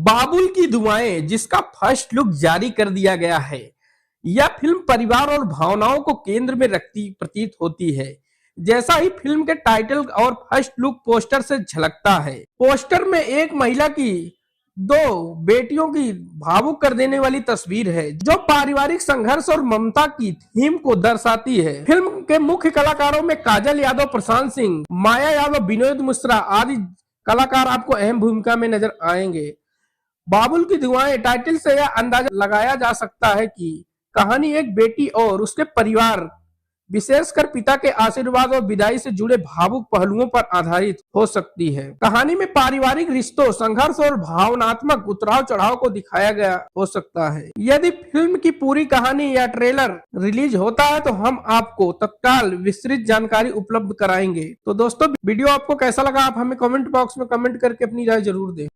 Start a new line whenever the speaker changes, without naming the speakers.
बाबुल की दुआएं, जिसका फर्स्ट लुक जारी कर दिया गया है। यह फिल्म परिवार और भावनाओं को केंद्र में रखती प्रतीत होती है, जैसा ही फिल्म के टाइटल और फर्स्ट लुक पोस्टर से झलकता है। पोस्टर में एक महिला की दो बेटियों की भावुक कर देने वाली तस्वीर है, जो पारिवारिक संघर्ष और ममता की थीम को दर्शाती है। फिल्म के मुख्य कलाकारों में काजल यादव, प्रशांत सिंह, माया यादव, विनोद मिश्रा आदि कलाकार आपको अहम भूमिका में नजर आएंगे। बाबुल की दुआएं टाइटल से यह अंदाजा लगाया जा सकता है कि कहानी एक बेटी और उसके परिवार, विशेषकर पिता के आशीर्वाद और विदाई से जुड़े भावुक पहलुओं पर आधारित हो सकती है। कहानी में पारिवारिक रिश्तों, संघर्ष और भावनात्मक उतराव चढ़ाव को दिखाया गया हो सकता है। यदि फिल्म की पूरी कहानी या ट्रेलर रिलीज होता है तो हम आपको तत्काल विस्तृत जानकारी उपलब्ध कराएंगे। तो दोस्तों, वीडियो आपको कैसा लगा आप हमें कमेंट बॉक्स में कमेंट करके अपनी राय जरूर दें।